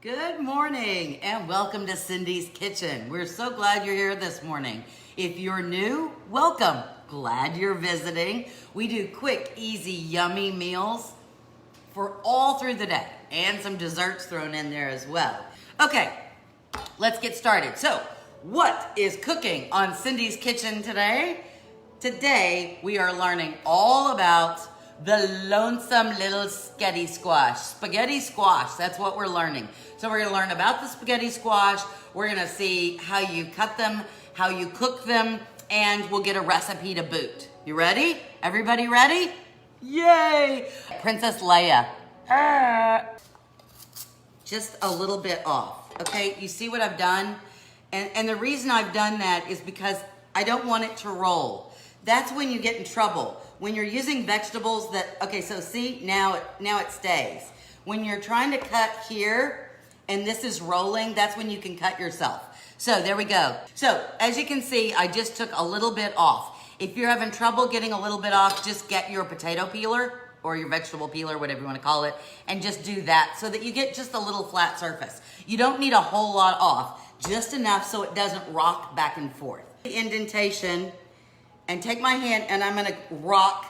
Good morning and welcome to Cindy's Kitchen. We're so glad you're here this morning. If you're new, welcome. Glad you're visiting. We do quick, easy, yummy meals for all through the day and some desserts thrown in there as well. Okay, let's get started. So, what is cooking on Cindy's Kitchen today? Today, we are learning all about the lonesome little spaghetti squash. Spaghetti squash, that's what we're learning. So we're gonna learn about the spaghetti squash. We're gonna see how you cut them, how you cook them, and we'll get a recipe to boot. You ready? Everybody ready? Yay! Princess Leia. Just a little bit off, okay? You see what I've done? And the reason I've done that is because I don't want it to roll. That's when you get in trouble. When you're using vegetables that, okay, so see, now it stays. When you're trying to cut here and this is rolling, that's when you can cut yourself. So there we go. So as you can see, I just took a little bit off. If you're having trouble getting a little bit off, just get your potato peeler or your vegetable peeler, whatever you want to call it, and just do that so that you get just a little flat surface. You don't need a whole lot off, just enough so it doesn't rock back and forth. The indentation. And take my hand and I'm gonna rock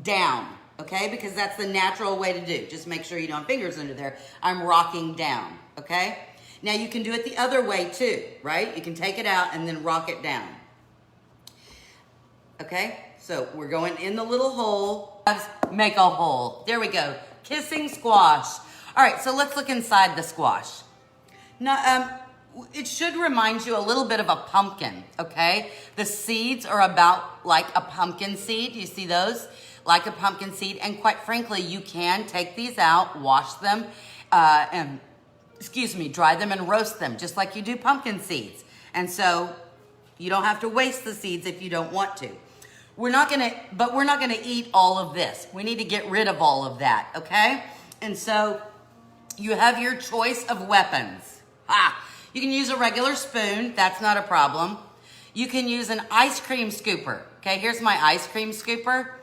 down, okay? Because that's the natural way to do. Just make sure you don't have fingers under there. I'm rocking down, okay? Now you can do it the other way too, right? You can take it out and then rock it down. Okay, so we're going in the little hole. Make a hole, there we go. Kissing squash. All right, so let's look inside the squash. Now, it should remind you a little bit of a pumpkin, okay? The seeds are about like a pumpkin seed. You see those? Like a pumpkin seed. And quite frankly, you can take these out, wash them, dry them and roast them, just like you do pumpkin seeds. And so you don't have to waste the seeds if you don't want to. We're not gonna eat all of this. We need to get rid of all of that, okay? And so you have your choice of weapons. You can use a regular spoon, that's not a problem. You can use an ice cream scooper. Okay, here's my ice cream scooper.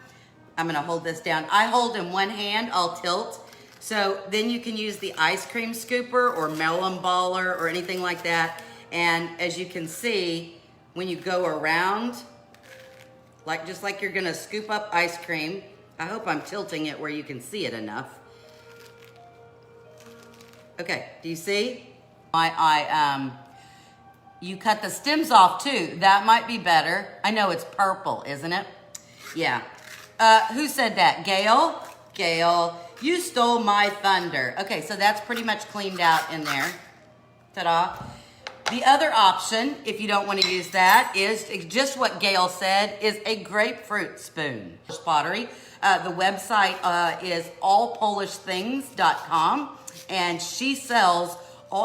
I'm gonna hold this down. I hold in one hand, I'll tilt. So then you can use the ice cream scooper or melon baller or anything like that. And as you can see, when you go around, just like you're gonna scoop up ice cream, I hope I'm tilting it where you can see it enough. Okay, do you see? You cut the stems off too. That might be better. I know it's purple, isn't it? Yeah. Who said that? Gail? Gail, you stole my thunder. Okay, so that's pretty much cleaned out in there. Ta-da. The other option, if you don't want to use that, is just what Gail said, is a grapefruit spoon. Pottery. The website is allpolishthings.com, and she sells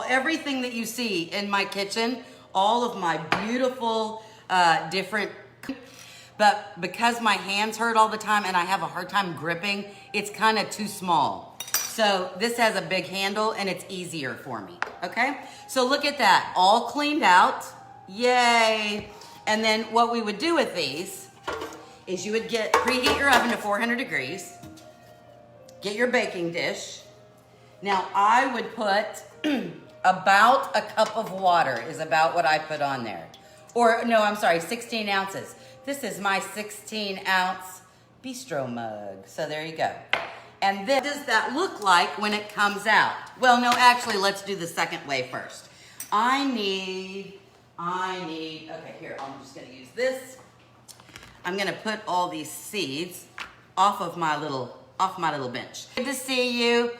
everything that you see in my kitchen, all of my beautiful different, but because my hands hurt all the time and I have a hard time gripping, it's kind of too small. So this has a big handle and it's easier for me, okay? So look at that, all cleaned out, yay. And then what we would do with these is you would preheat your oven to 400 degrees, get your baking dish. Now I would put about a cup of water is about what I put on there. Or no, I'm sorry, 16 ounces. This is my 16-ounce bistro mug. So there you go. And then, what does that look like when it comes out? Well, no, actually, let's do the second way first. I need, okay, here, I'm just gonna use this. I'm gonna put all these seeds off my little bench. Good to see you.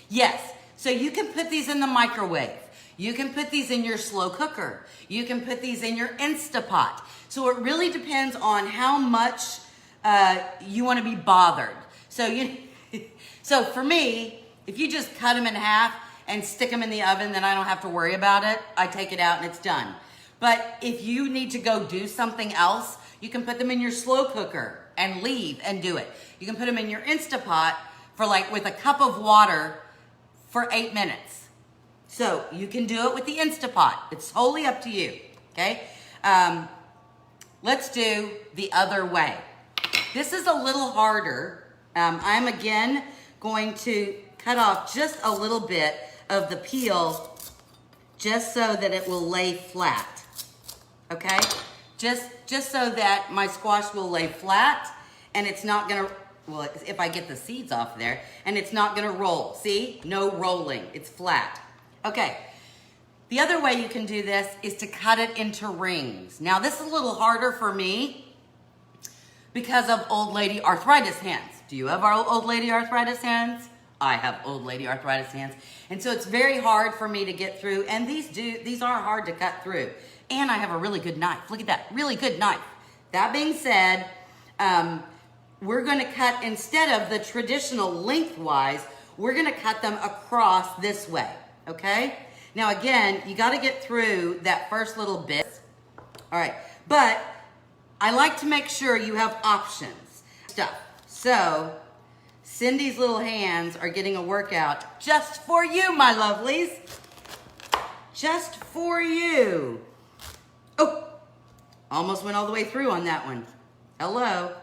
Yes, so you can put these in the microwave. You can put these in your slow cooker. You can put these in your Instapot. So it really depends on how much you want to be bothered. So for me, if you just cut them in half and stick them in the oven, then I don't have to worry about it. I take it out and it's done. But if you need to go do something else, you can put them in your slow cooker and leave and do it. You can put them in your Instapot for with a cup of water for 8 minutes. So you can do it with the Instapot. It's wholly up to you, okay? Let's do the other way. This is a little harder. I'm again going to cut off just a little bit of the peel just so that it will lay flat, okay? Just so that my squash will lay flat and it's not gonna, well, if I get the seeds off there, and it's not gonna roll. See, no rolling, it's flat. Okay, the other way you can do this is to cut it into rings. Now this is a little harder for me because of old lady arthritis hands. Do you have our old lady arthritis hands? I have old lady arthritis hands. And so it's very hard for me to get through, and these are hard to cut through. And I have a really good knife. Look at that, really good knife. That being said, we're gonna cut, instead of the traditional lengthwise, we're gonna cut them across this way, okay? Now again, you gotta get through that first little bit. All right, but I like to make sure you have options. So, Cindy's little hands are getting a workout just for you, my lovelies. Just for you. Oh, almost went all the way through on that one. Hello.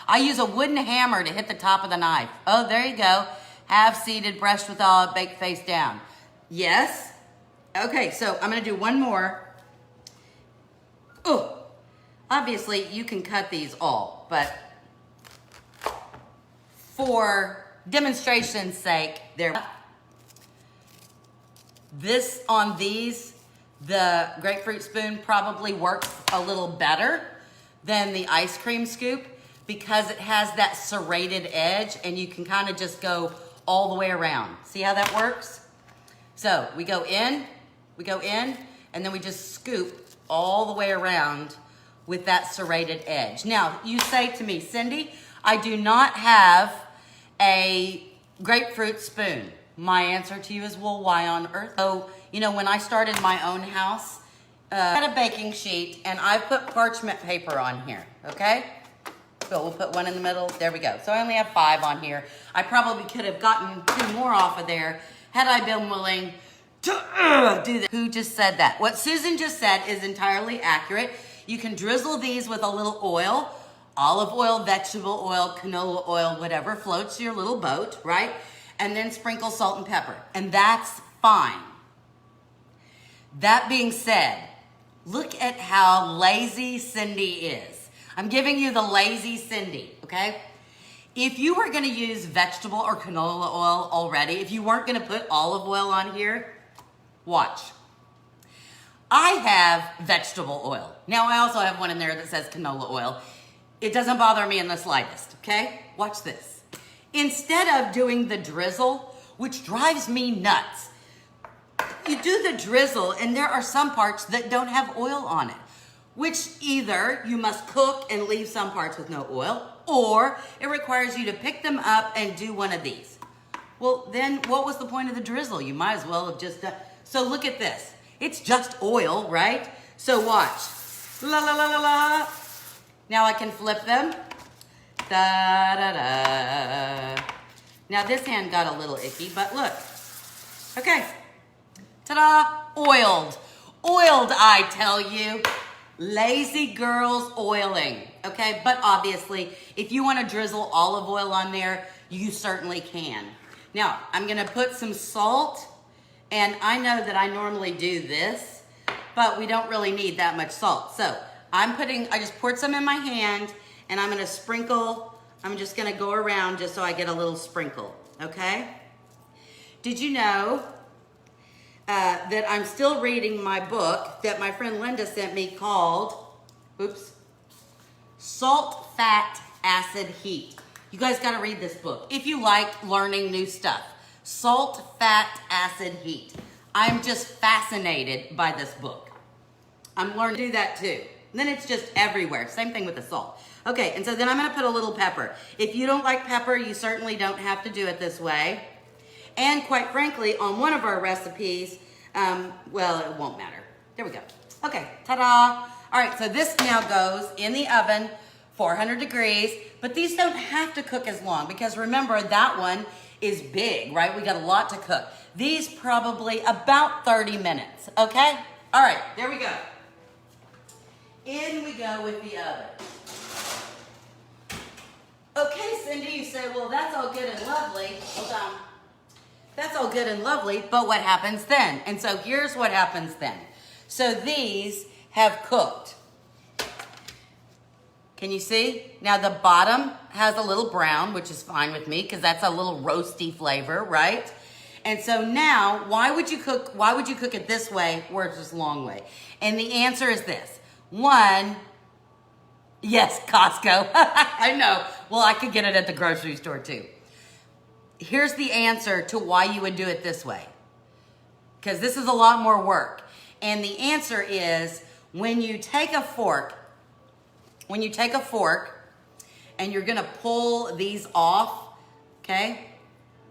I use a wooden hammer to hit the top of the knife. Oh, there you go. Half seated, brushed with olive, baked face down. Yes. Okay, so I'm gonna do one more. Oh, obviously you can cut these all, but for demonstration's sake, this on these, the grapefruit spoon probably works a little better than the ice cream scoop because it has that serrated edge and you can kind of just go all the way around. See how that works? So we go in, and then we just scoop all the way around with that serrated edge. Now, you say to me, Cindy, I do not have a grapefruit spoon. My answer to you is, well, why on earth? So, you know, when I started my own house, I had a baking sheet and I put parchment paper on here, okay? So we'll put one in the middle, there we go. So I only have 5 on here. I probably could have gotten 2 more off of there had I been willing to do that. Who just said that? What Susan just said is entirely accurate. You can drizzle these with a little oil, olive oil, vegetable oil, canola oil, whatever floats your little boat, right? And then sprinkle salt and pepper, and that's fine. That being said, look at how lazy Cindy is. I'm giving you the lazy Cindy, okay? If you were gonna use vegetable or canola oil already, if you weren't gonna put olive oil on here, watch. I have vegetable oil. Now I also have one in there that says canola oil. It doesn't bother me in the slightest, okay? Watch this. Instead of doing the drizzle, which drives me nuts, you do the drizzle and there are some parts that don't have oil on it, which either you must cook and leave some parts with no oil, or it requires you to pick them up and do one of these. Well, then what was the point of the drizzle? You might as well have just done. So look at this. It's just oil, right? So watch. La la la la la. Now I can flip them. Da da da. Now this hand got a little icky, but look. Okay. Ta-da! Oiled. Oiled, I tell you. Lazy girls oiling. Okay, but obviously, if you want to drizzle olive oil on there, you certainly can. Now, I'm going to put some salt, and I know that I normally do this, but we don't really need that much salt. So, I just poured some in my hand, and I'm going to sprinkle. I'm just going to go around just so I get a little sprinkle, okay? Did you know that I'm still reading my book that my friend Linda sent me called, Salt, Fat, Acid, Heat. You guys got to read this book if you like learning new stuff. Salt, Fat, Acid, Heat. I'm just fascinated by this book. I'm learning to do that too. And then it's just everywhere. Same thing with the salt. Okay, and so then I'm going to put a little pepper. If you don't like pepper, you certainly don't have to do it this way. And quite frankly, on one of our recipes, well, it won't matter. There we go. Okay, ta-da. All right, so this now goes in the oven, 400 degrees, but these don't have to cook as long because remember that one is big, right? We got a lot to cook. These probably about 30 minutes, okay? All right, there we go. In we go with the oven. Okay, Cindy, you say, well, that's all good and lovely. Hold on. That's all good and lovely, but what happens then? And so here's what happens then. So these have cooked. Can you see? Now the bottom has a little brown, which is fine with me because that's a little roasty flavor, right? And so now, why would you cook it this way versus long way? And the answer is this. One, yes, Costco. I know. Well, I could get it at the grocery store too. Here's the answer to why you would do it this way. Because this is a lot more work. And the answer is when you take a fork and you're gonna pull these off, okay?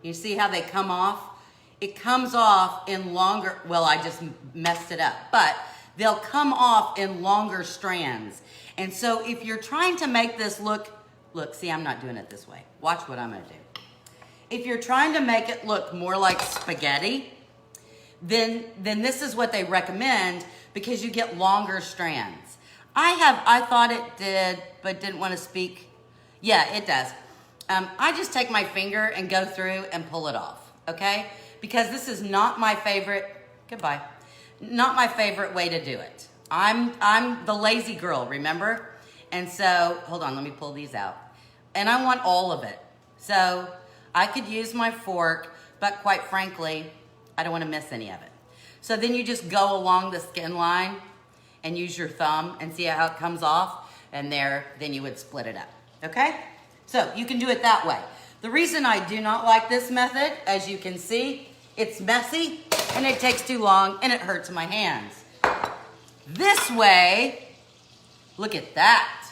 You see how they come off? It comes off in longer, well, I just messed it up, but they'll come off in longer strands. And so if you're trying to make this look, see, I'm not doing it this way. Watch what I'm gonna do. If you're trying to make it look more like spaghetti, then this is what they recommend because you get longer strands. I thought it did, but didn't want to speak. Yeah, it does. I just take my finger and go through and pull it off, okay? Because this is not my favorite, not my favorite way to do it. I'm the lazy girl, remember? And so, hold on, let me pull these out. And I want all of it. So I could use my fork, but quite frankly, I don't want to miss any of it. So then you just go along the skin line and use your thumb and see how it comes off, and then you would split it up, okay? So you can do it that way. The reason I do not like this method, as you can see, it's messy and it takes too long and it hurts my hands. This way, look at that.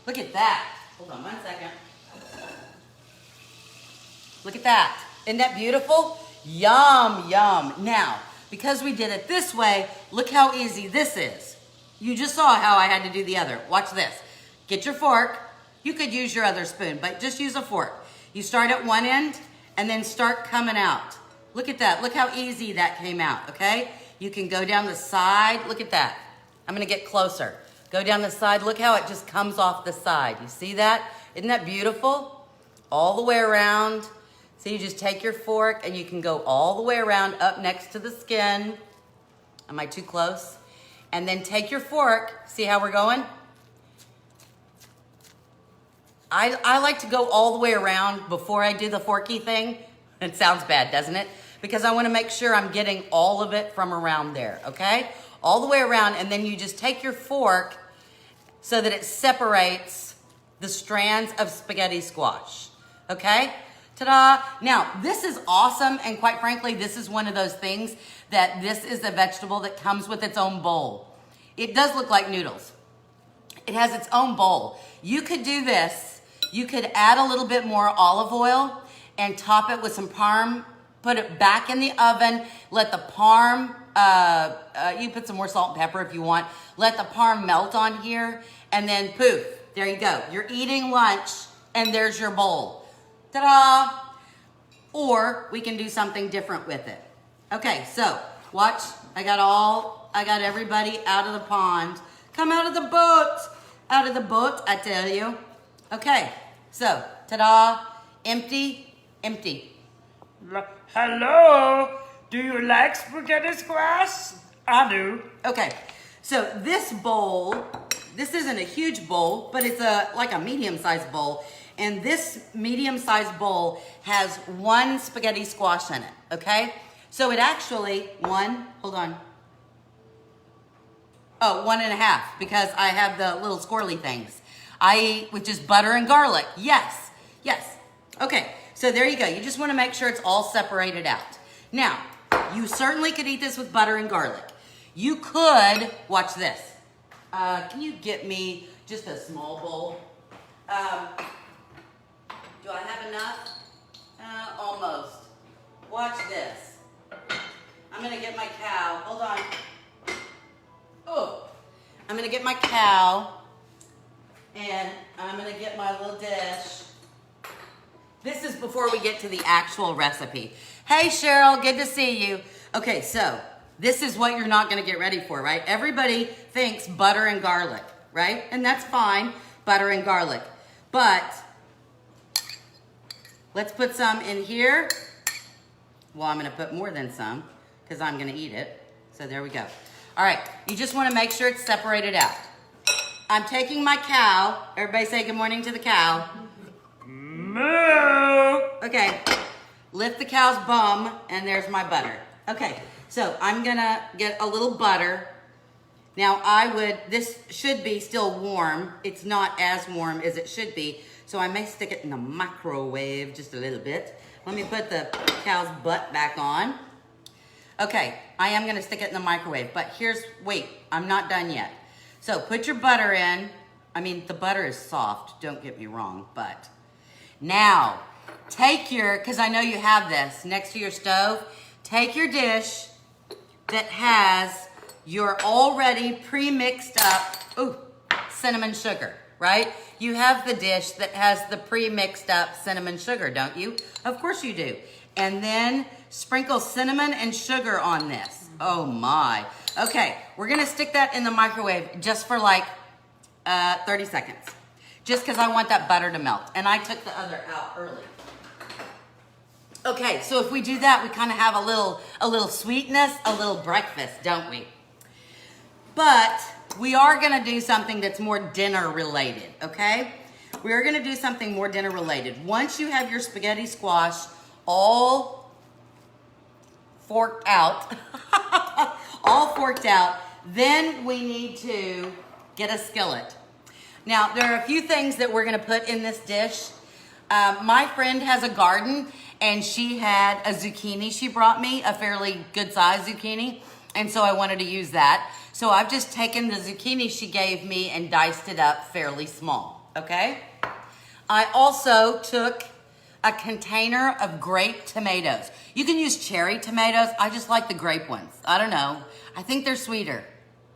Look at that. Hold on 1 second. Look at that. Isn't that beautiful? Yum, yum. Now, because we did it this way, look how easy this is. You just saw how I had to do the other. Watch this. Get your fork. You could use your other spoon, but just use a fork. You start at one end and then start coming out. Look at that. Look how easy that came out, okay? You can go down the side. Look at that. I'm going to get closer. Go down the side. Look how it just comes off the side. You see that? Isn't that beautiful? All the way around. So you just take your fork and you can go all the way around up next to the skin. Am I too close? And then take your fork. See how we're going? I like to go all the way around before I do the forky thing. It sounds bad, doesn't it? Because I want to make sure I'm getting all of it from around there, okay? All the way around, and then you just take your fork so that it separates the strands of spaghetti squash, okay? Ta-da! Now, this is awesome, and quite frankly, this is one of those things that this is a vegetable that comes with its own bowl. It does look like noodles. It has its own bowl. You could do this. You could add a little bit more olive oil and top it with some parm. Put it back in the oven. Let the parm, you put some more salt and pepper if you want. Let the parm melt on here, and then poof, there you go. You're eating lunch, and there's your bowl. Ta-da! Or we can do something different with it. Okay, so watch. I got everybody out of the pond. Come out of the boat. Out of the boat, I tell you. Okay, so ta-da, empty, empty. Hello, do you like spaghetti squash? I do. Okay, so this bowl, this isn't a huge bowl, but it's like a medium-sized bowl. And this medium-sized bowl has one spaghetti squash in it, okay? So it actually, hold on. Oh, 1.5, because I have the little squirrely things. I eat with just butter and garlic. Yes, yes. Okay, so there you go. You just want to make sure it's all separated out. Now, you certainly could eat this with butter and garlic. You could, watch this. Can you get me just a small bowl? Do I have enough? Almost. Watch this. I'm going to get my cow. Hold on. Oh, I'm going to get my cow. And I'm going to get my little dish. This is before we get to the actual recipe. Hey, Cheryl, good to see you. Okay, so this is what you're not going to get ready for, right? Everybody thinks butter and garlic, right? And that's fine, butter and garlic. But let's put some in here. Well, I'm gonna put more than some because I'm gonna eat it. So there we go. All right, you just wanna make sure it's separated out. I'm taking my cow. Everybody say good morning to the cow. Moo! Okay, lift the cow's bum, and there's my butter. Okay, so I'm gonna get a little butter. Now this should be still warm. It's not as warm as it should be, so I may stick it in the microwave just a little bit. Let me put the cow's butt back on. Okay, I am gonna stick it in the microwave, but wait, I'm not done yet. So put your butter in. I mean, the butter is soft, don't get me wrong, but now take because I know you have this next to your stove, take your dish that has your already pre-mixed up cinnamon sugar, right? You have the dish that has the pre-mixed up cinnamon sugar, don't you? Of course you do. And then sprinkle cinnamon and sugar on this. Oh my. Okay, we're gonna stick that in the microwave just for like 30 seconds. Just because I want that butter to melt. And I took the other out early. Okay, so if we do that, we kind of have a little sweetness, a little breakfast, don't we? But we are gonna do something that's more dinner related, okay? We are gonna do something more dinner related. Once you have your spaghetti squash all forked out, then we need to get a skillet. Now, there are a few things that we're gonna put in this dish. My friend has a garden, and she had a zucchini she brought me, a fairly good sized zucchini, and so I wanted to use that. So I've just taken the zucchini she gave me and diced it up fairly small, okay? I also took a container of grape tomatoes. You can use cherry tomatoes. I just like the grape ones. I don't know. I think they're sweeter,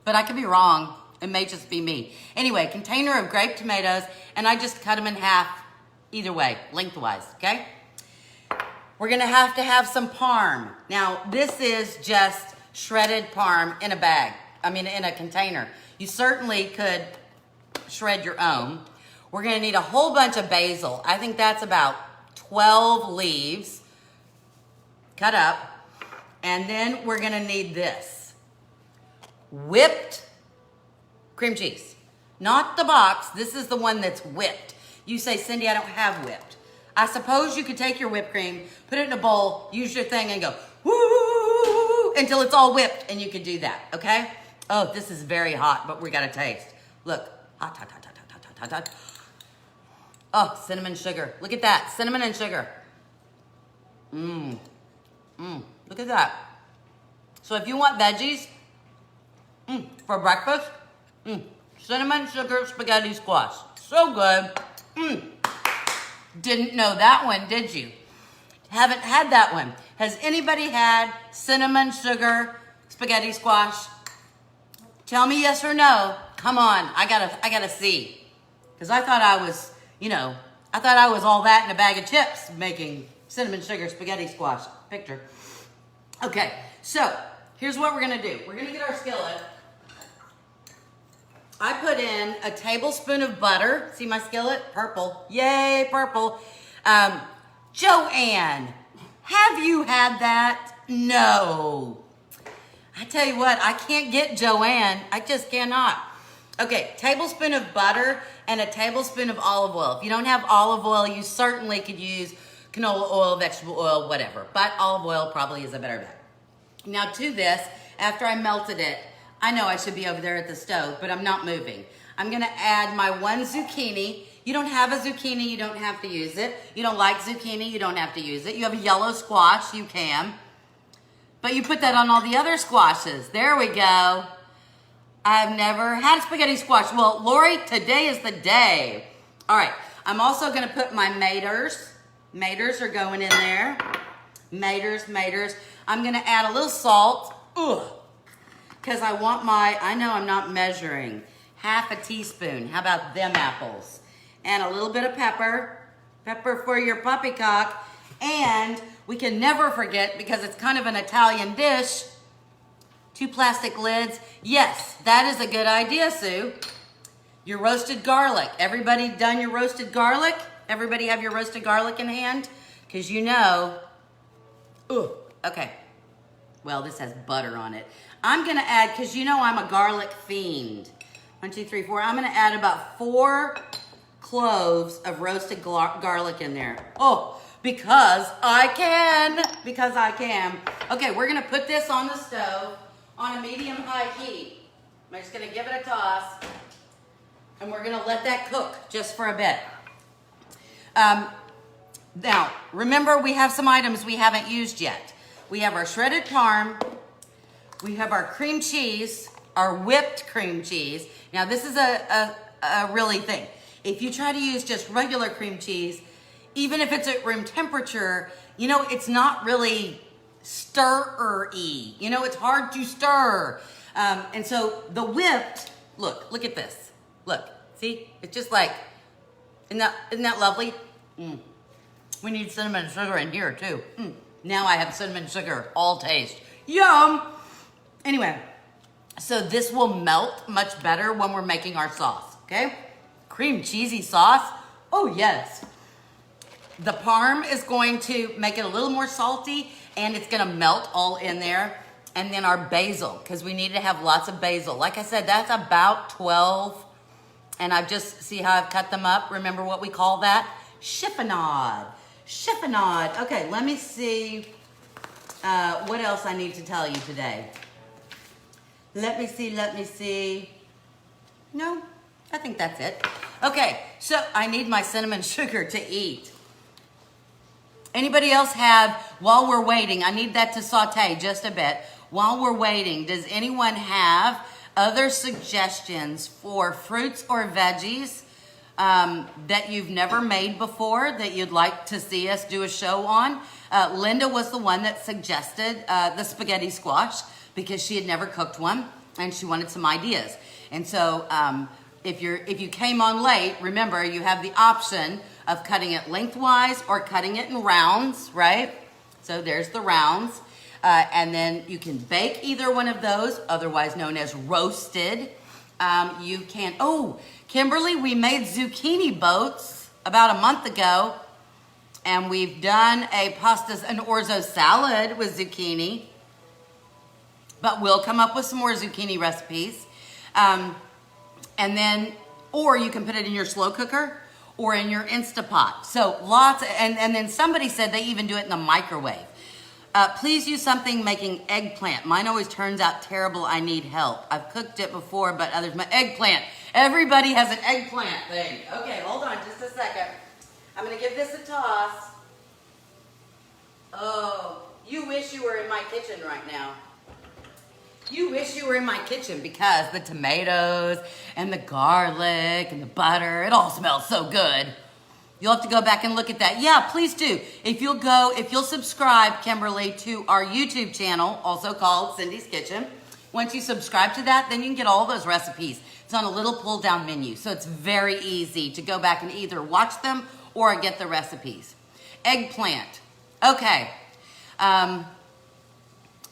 but I could be wrong. It may just be me. Anyway, container of grape tomatoes, and I just cut them in half either way, lengthwise, okay? We're gonna have to have some parm. Now, this is just shredded parm in a bag. in a container. You certainly could shred your own. We're gonna need a whole bunch of basil. I think that's about 12 leaves cut up. And then we're gonna need this. Whipped cream cheese. Not the box, this is the one that's whipped. You say, Cindy, I don't have whipped. I suppose you could take your whipped cream, put it in a bowl, use your thing and go, woo, until it's all whipped, and you can do that, okay? Oh, this is very hot, but we gotta taste. Look, hot, hot, hot, hot, hot, hot, hot, hot. Oh, cinnamon sugar. Look at that, cinnamon and sugar. Look at that. So if you want veggies for breakfast, cinnamon sugar spaghetti squash. So good. Didn't know that one, did you? Haven't had that one. Has anybody had cinnamon sugar spaghetti squash? Tell me yes or no. Come on, I gotta see. Because I thought I was, I thought I was all that in a bag of chips making cinnamon sugar spaghetti squash picture. Okay, so here's what we're gonna do. We're gonna get our skillet. I put in a tablespoon of butter. See my skillet? Purple. Yay, purple. Joanne, have you had that? No. I tell you what, I can't get Joanne. I just cannot. Okay, tablespoon of butter and a tablespoon of olive oil. If you don't have olive oil, you certainly could use canola oil, vegetable oil, whatever. But olive oil probably is a better bet. Now to this, after I melted it, I know I should be over there at the stove, but I'm not moving. I'm gonna add my one zucchini. You don't have a zucchini, you don't have to use it. You don't like zucchini, you don't have to use it. You have a yellow squash, you can. But you put that on all the other squashes. There we go. I've never had a spaghetti squash. Well, Lori, today is the day. All right, I'm also gonna put my maters. Maters are going in there. Maters. I'm gonna add a little salt. Because I want I know I'm not measuring, half a teaspoon. How about them apples? And a little bit of pepper. Pepper for your poppycock. And we can never forget, because it's kind of an Italian dish, 2 plastic lids. Yes, that is a good idea, Sue. Your roasted garlic. Everybody done your roasted garlic? Everybody have your roasted garlic in hand? Because Okay. Well, this has butter on it. I'm gonna add, because you know I'm a garlic fiend. 1, 2, 3, 4. I'm gonna add about 4 cloves of roasted garlic in there. Oh, because I can. Because I can. Okay, we're gonna put this on the stove on a medium-high heat. I'm just gonna give it a toss. And we're gonna let that cook just for a bit. Now, remember we have some items we haven't used yet. We have our shredded parm. We have our cream cheese, our whipped cream cheese. Now, this is a really thing. If you try to use just regular cream cheese, even if it's at room temperature, you know, it's not really stir-y. You know, it's hard to stir. And so the whipped, look at this. Look, see? It's just like, isn't that lovely? We need cinnamon sugar in here too. Now I have cinnamon sugar, all taste. Yum! Anyway, so this will melt much better when we're making our sauce, okay? Cream cheesy sauce, oh yes. The parm is going to make it a little more salty and it's gonna melt all in there. And then our basil, because we need to have lots of basil. Like I said, that's about 12. And I've just, see how I've cut them up? Remember what we call that? Chiffonade. Chiffonade. Okay, let me see what else I need to tell you today. Let me see. No, I think that's it. Okay, so I need my cinnamon sugar to eat. Anybody else have, while we're waiting, I need that to saute just a bit. While we're waiting, does anyone have other suggestions for fruits or veggies that you've never made before that you'd like to see us do a show on? Linda was the one that suggested the spaghetti squash because she had never cooked one and she wanted some ideas. And so if you came on late, remember you have the option of cutting it lengthwise or cutting it in rounds, right? So there's the rounds. And then you can bake either one of those, otherwise known as roasted. You can, oh, Kimberly, we made zucchini boats about a month ago. And we've done an orzo salad with zucchini. But we'll come up with some more zucchini recipes. And then, or you can put it in your slow cooker or in your Instapot. So lots, and then somebody said they even do it in the microwave. Please use something making eggplant. Mine always turns out terrible. I need help. I've cooked it before, but others, my eggplant. Everybody has an eggplant thing. Okay, hold on just a second. I'm gonna give this a toss. Oh, you wish you were in my kitchen right now. You wish you were in my kitchen because the tomatoes and the garlic and the butter, it all smells so good. You'll have to go back and look at that. Yeah, please do. If you'll subscribe, Kimberly, to our YouTube channel, also called Cindy's Kitchen. Once you subscribe to that, then you can get all those recipes. It's on a little pull-down menu, so it's very easy to go back and either watch them or get the recipes. Eggplant. Okay.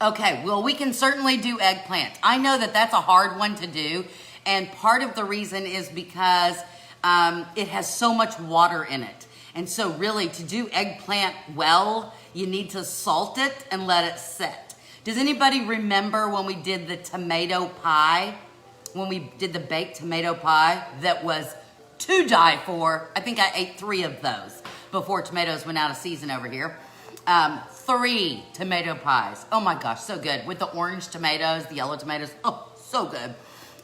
Okay, well, we can certainly do eggplant. I know that that's a hard one to do, and part of the reason is because it has so much water in it. And so really to do eggplant well, you need to salt it and let it set. Does anybody remember when we did the tomato pie? When we did the baked tomato pie that was to die for? I think I ate 3 of those before tomatoes went out of season over here. 3 tomato pies. Oh my gosh, so good. With the orange tomatoes, the yellow tomatoes. Oh, so good.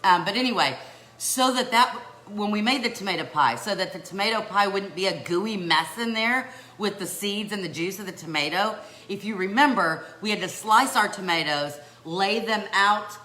But anyway, so that when we made the tomato pie, so that the tomato pie wouldn't be a gooey mess in there with the seeds and the juice of the tomato, if you remember, we had to slice our tomatoes, lay them out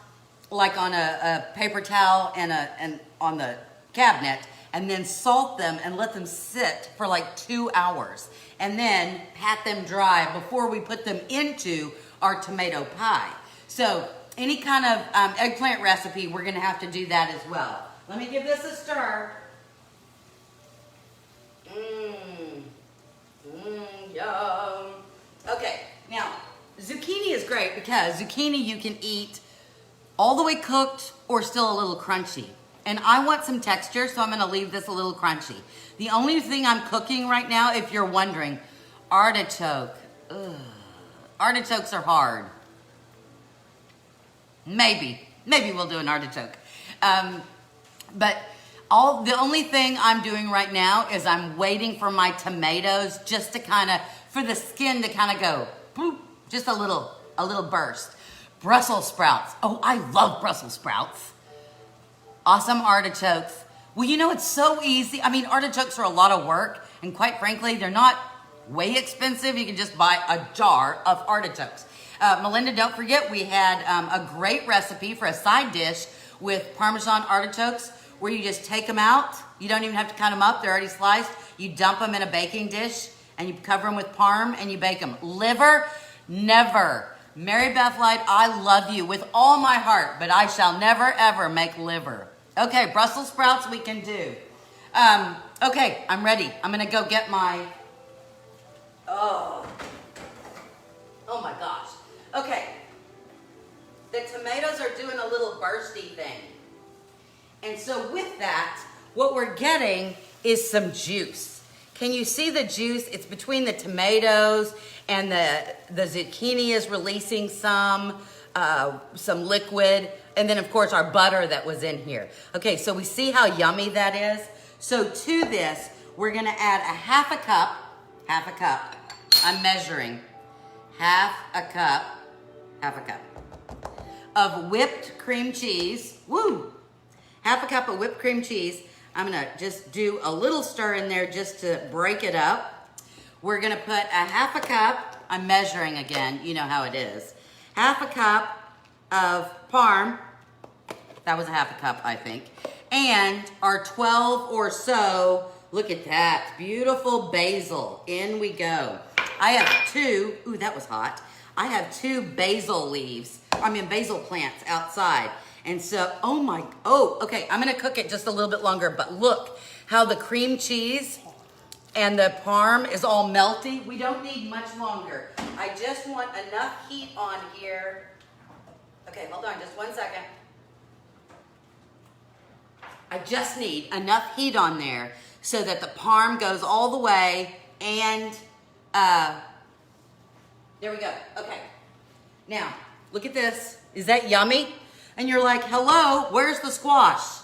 like on a paper towel and on the cabinet, and then salt them and let them sit for like 2 hours, and then pat them dry before we put them into our tomato pie. So any kind of eggplant recipe, we're gonna have to do that as well. Let me give this a stir. Yum. Okay, now, zucchini is great because zucchini you can eat all the way cooked or still a little crunchy. And I want some texture, so I'm gonna leave this a little crunchy. The only thing I'm cooking right now, if you're wondering, artichoke. Ugh. Artichokes are hard. Maybe we'll do an artichoke. But the only thing I'm doing right now is I'm waiting for my tomatoes just to for the skin to go, boop, just a little burst. Brussels sprouts. Oh, I love Brussels sprouts. Awesome artichokes. Well, you know, it's so easy. I mean, artichokes are a lot of work, and quite frankly, they're not way expensive. You can just buy a jar of artichokes. Melinda, don't forget, we had a great recipe for a side dish with Parmesan artichokes where you just take them out. You don't even have to cut them up. They're already sliced. You dump them in a baking dish and you cover them with parm and you bake them. Liver, never. Mary Beth Light, I love you with all my heart, but I shall never ever make liver. Okay, Brussels sprouts we can do. Okay, I'm ready. I'm gonna go get my, oh my gosh. Okay, the tomatoes are doing a little bursty thing. And so with that, what we're getting is some juice. Can you see the juice? It's between the tomatoes and the zucchini is releasing some liquid. And then of course our butter that was in here. Okay, so we see how yummy that is. So to this, we're gonna add a half a cup, I'm measuring, half a cup of whipped cream cheese. Woo! Half a cup of whipped cream cheese. I'm gonna just do a little stir in there just to break it up. We're gonna put a half a cup, I'm measuring again, you know how it is. Half a cup of parm, that was a half a cup, I think. And our 12 or so, look at that, beautiful basil. In we go. I have two, ooh, that was hot. I have two basil plants outside. And so, okay, I'm gonna cook it just a little bit longer, but look how the cream cheese and the parm is all melty. We don't need much longer. I just want enough heat on here. Okay, hold on just 1 second. I just need enough heat on there so that the parm goes all the way and, there we go, okay. Now, look at this. Is that yummy? And you're like, hello, where's the squash?